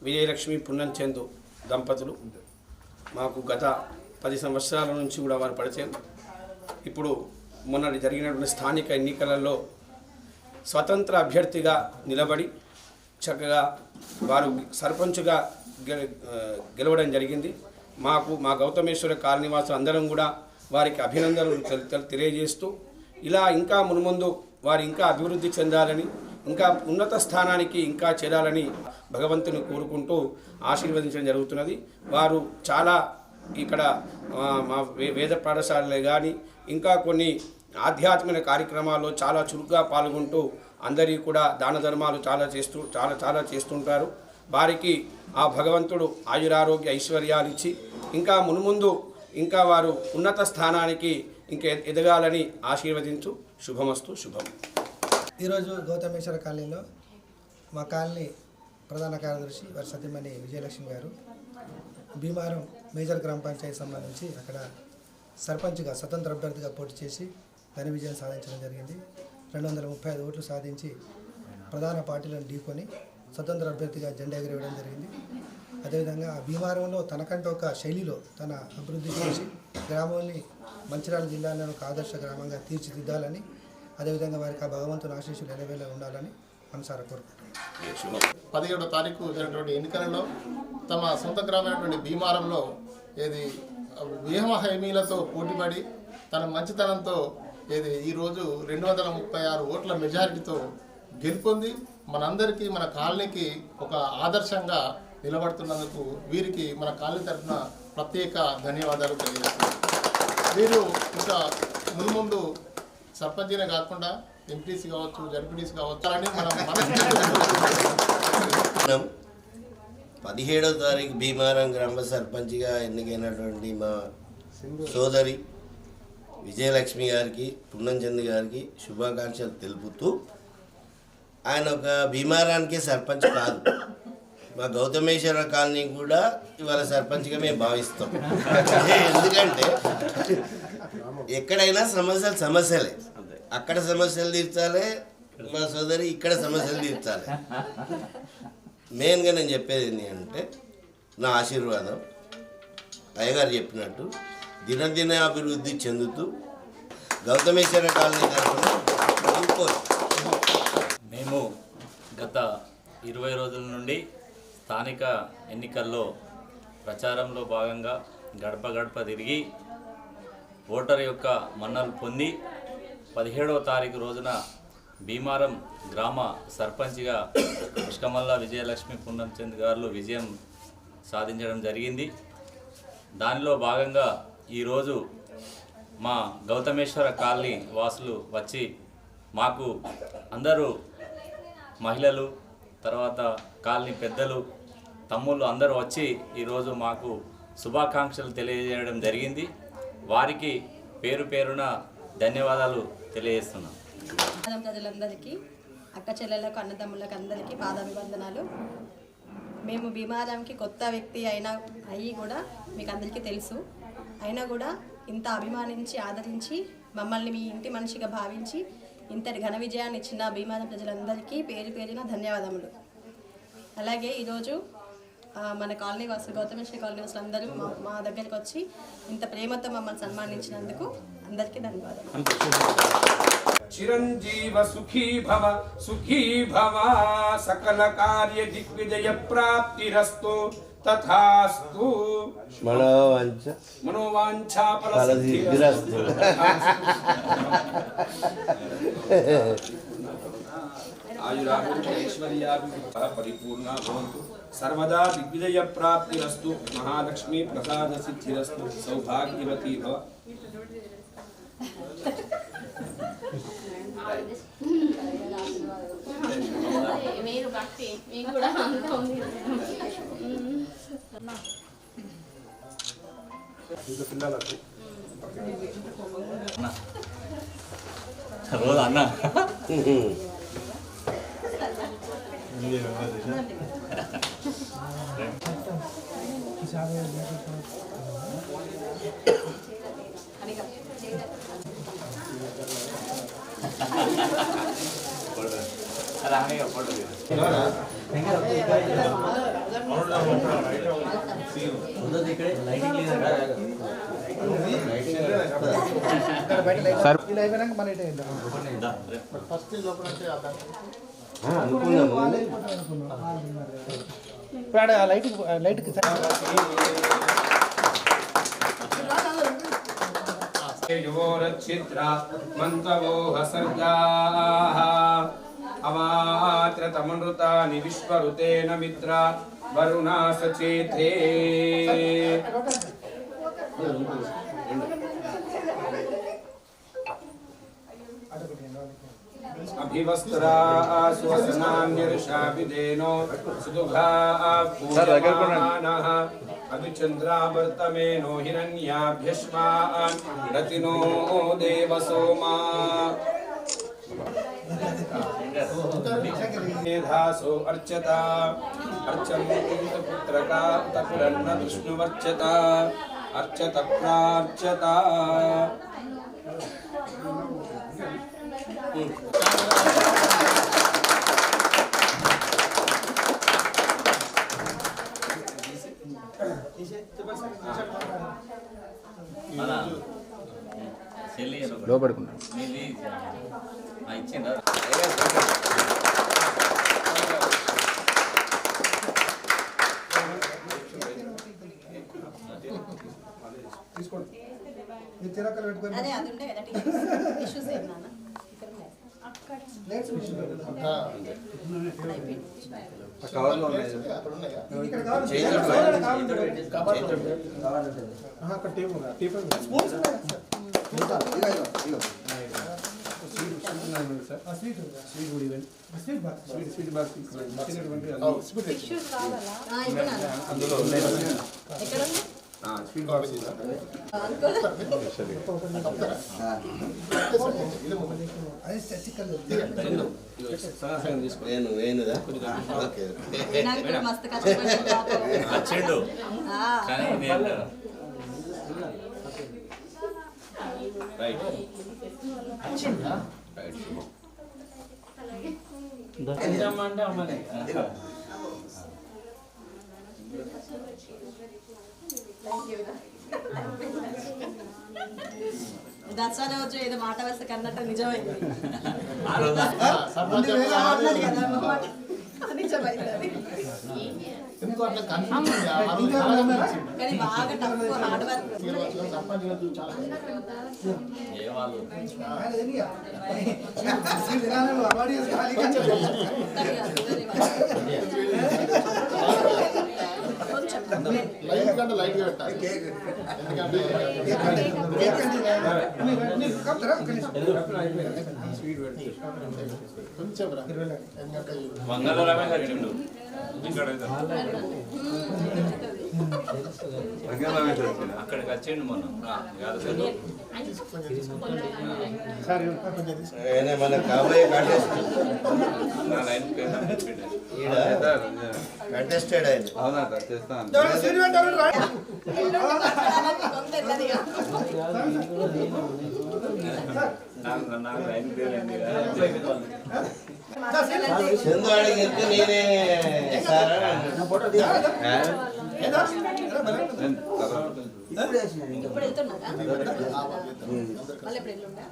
విజయలక్ష్మి పున్నంచందు దంపతులు మాకు గత 10 సంవత్సరాల నుంచి కూడా వారు పరిచయం. ఇప్పుడు మొన్న జరిగినటువంటి స్థానిక ఎన్నికలలో స్వతంత్ర అభ్యర్థిగా నిలబడి చక్కగా వారు సర్పంచ్గా గెలవడం జరిగింది. మా గౌతమేశ్వర కాలనీవాసులు అందరం కూడా వారికి అభినందనలు తెలియజేస్తూ ఇలా ఇంకా మున్ముందు వారు ఇంకా అభివృద్ధి చెందాలని, ఇంకా ఉన్నత స్థానానికి ఇంకా చేరాలని భగవంతుని కోరుకుంటూ ఆశీర్వదించడం జరుగుతున్నది. వారు చాలా ఇక్కడ మా వేద పాఠశాలలే కానీ ఇంకా కొన్ని ఆధ్యాత్మిక కార్యక్రమాల్లో చాలా చురుగ్గా పాల్గొంటూ అందరికీ కూడా దాన ధర్మాలు చాలా చేస్తుంటారు. వారికి ఆ భగవంతుడు ఆయురారోగ్య ఐశ్వర్యాలు ఇచ్చి ఇంకా మున్ముందు ఇంకా వారు ఉన్నత స్థానానికి ఇంకా ఎదగాలని ఆశీర్వదించు. శుభమస్తు. శుభం. ఈరోజు గౌతమేశ్వర కాలనీలో మా కాలనీ ప్రధాన కార్యదర్శి వారి సతీమణి విజయలక్ష్మి గారు భీమారం మేజర్ గ్రామ పంచాయతీ సంబంధించి అక్కడ సర్పంచ్గా స్వతంత్ర అభ్యర్థిగా పోటీ చేసి ఘన విజయం సాధించడం జరిగింది. 235 ఓట్లు సాధించి ప్రధాన పార్టీలను ఢీకొని స్వతంత్ర అభ్యర్థిగా జెండా ఎగరవేయడం జరిగింది. అదేవిధంగా భీమారంలో తనకంటే ఒక శైలిలో తన అభివృద్ధి చేసి గ్రామాన్ని మంచిర్యాల జిల్లాలో ఒక ఆదర్శ గ్రామంగా తీర్చిదిద్దాలని, అదేవిధంగా వారికి ఆ భగవంతుని ఆశీస్సులు ఎలవేళ ఉండాలని మనసారా కోరుకుంటున్నాను. 17వ తారీఖు జరిగినటువంటి ఎన్నికలలో తమ సొంత గ్రామైనటువంటి భీమారంలో వ్యూహ హామీలతో పోటీపడి తన మంచితనంతో ఈరోజు 236 ఓట్ల మెజారిటీతో గెలుపొంది మనందరికీ మన కాలనీకి ఒక ఆదర్శంగా నిలబడుతున్నందుకు వీరికి మన కాలనీ తరఫున ప్రత్యేక ధన్యవాదాలు తెలియజేస్తున్నాం. వీరు ఇంకా మున్ముందు సర్పంచ్నే కాకుండా ఎంపీసీ కావచ్చు, జడ్పీటీసీ కావచ్చు అని మనం 17వ తారీఖు భీమారం గ్రామ సర్పంచ్గా ఎన్నికైనటువంటి మా సోదరి విజయలక్ష్మి గారికి, పున్నంచంద్ గారికి శుభాకాంక్షలు తెలుపుతూ, ఆయన ఒక భీమారానికి సర్పంచ్ కాదు, మా గౌతమేశ్వర కాలనీ కూడా ఇవాళ సర్పంచ్గా మేము భావిస్తాం. ఎందుకంటే ఎక్కడైనా సమస్యలే, అక్కడ సమస్యలు తీర్చాలి, మా సోదరి ఇక్కడ సమస్యలు తీర్చాలి. మెయిన్గా నేను చెప్పేది ఏంటి అంటే, నా ఆశీర్వాదం అయ్యగారు చెప్పినట్టు దినదిన అభివృద్ధి చెందుతూ గౌతమేశ్వర కాలనీ తరఫున మేము గత 20 రోజుల నుండి స్థానిక ఎన్నికల్లో ప్రచారంలో భాగంగా గడప గడప తిరిగి ఓటర్ యొక్క మన్నలు పొంది 17వ తారీఖు రోజున భీమారం గ్రామ సర్పంచ్గా పుష్కమల్ల విజయలక్ష్మి పున్నంచంద్ గారు విజయం సాధించడం జరిగింది. దానిలో భాగంగా ఈరోజు మా గౌతమేశ్వర కాలనీ వాసులు వచ్చి మాకు అందరూ మహిళలు, తర్వాత కాలనీ పెద్దలు, తమ్ముళ్ళు అందరూ వచ్చి ఈరోజు మాకు శుభాకాంక్షలు తెలియజేయడం జరిగింది. వారికి పేరు పేరున ధన్యవాదాలు తెలియజేస్తున్నాం. ప్రజలందరికీ, అక్క చెల్లెలకు, అన్నదమ్ములకు అందరికీ పాదాభివందనాలు. మేము భీమారంకి కొత్త వ్యక్తి అయ్యి కూడా మీకు అందరికీ తెలుసు. అయినా కూడా ఇంత అభిమానించి ఆదరించి మమ్మల్ని మీ ఇంటి మనిషిగా భావించి ఇంతటి ఘన విజయాన్ని ఇచ్చిన భీమారం ప్రజలందరికీ పేరు పేరున ధన్యవాదములు. అలాగే ఈరోజు మన కాలనీ వాసులు, గౌతమేశ్వర కాలనీ వాసులు అందరూ మా దగ్గరికి వచ్చి ఇంత ప్రేమతో మమ్మల్ని సన్మానించినందుకు అందరికీ ధన్యవాదాలు. చిరంజీవ సుఖీ భవ సకల కార్య దిగ్విజయ ప్రాప్తిరస్తు తథాస్తు. మనోవాంఛా ఫలసిద్ధిరస్తు. ఆయురారోగ్య ఐశ్వర్యాభివృద్ధి పరిపూర్ణ భవంతు. సర్వదా దిగ్విజయ ప్రాప్తిరస్తు. మహాలక్ష్మి ప్రసాద సిద్ధిరస్తు. సౌభాగ్యవతి భవ. మీరు భక్తి మీకు కూడా అంతా ఉంది. రోజు అన్న राहने का फोटो ఇలా అయిపోయినాక మన ఇటే వెళ్దాం. ఫస్ట్ లోపల అంటే అర్థం ఇప్పుడు ఆడ లైట్కి యువోరచ్చిత్ర మంతవోహ సర్గాః అవాత్ర తమనృతాని విశ్వరుతేన మిత్ర వరుణా సచేతే అభివస్త్రా సువసనాన్యర్షా విదేనో సుదుఘా పూయమానః అభిచంద్రావర్తమేనో హిరణ్యాభ్యశ్వాన్ రతినో దేవసోమా మేధాసో అర్చత అర్చంపుత్రకా తపురన్న విష్ణువర్చత అర్చత ప్రార్చత మన చెల్లి లోపడుకున్నాడు ఇచ్చిందా తీసుకోండి. మీరు తిరక్కలు పెట్టుకొని అదే అది ఉండే కదా టిష్యూస్ ఏం నాన్న ఇక్కడ ఉన్నాయి. ప్లేట్స్ అయిపోయింది. అక్కడ ఉన్నాయా ఇక్కడ కావాలి. అక్కడ టేబుల్ స్పూన్స్ టిష్యూస్ కావాలా ఇవ్వు నాన్న. ఎక్కడ ఉంది? అది చచ్చికల్ వేణుదా ఓకే నాకు కూడా మస్తు కష్టపడి పాపం. వచ్చిండు ఆ, కానీ నేను రైట్ దసరా రోజు ఏదో మాట వస్తే కన్నట్టు నిజమైంది. ఆ రోజు సర్పంచ్ అన్నది కదా అమ్మ మాట. నిజమైంది అది. ఎందుకు అట్లా కన్ఫ్యూజన్ కానీ బాగా టఫ్ హార్డ్ వర్క్. సర్పంచ్ గారు చాలా ఏ వాళ్ళు కొంచెం లైట్ కంటే లైట్గా పెట్టాలి ఎందుకంటే కొంచెం రా ఎందుకంటే మంగళవారమే వచ్చిండు అక్కడికి వచ్చిండు మొన్న ఆయన మన కాబోయే కంటెస్ట్ నా లైన్ పేరు చెప్పిండు. కంటెస్టెడ్ ఆయన కొంత వెళ్ళదిగా. నాకు లైన్ పేరు ఏంది కదా? చందు అడిగి వెళ్తే నేనే సార్ అని అన్నాడు. ఇప్పుడు వెళ్తున్నారా? మళ్ళీ ఎప్పుడు వెళ్ళుంటా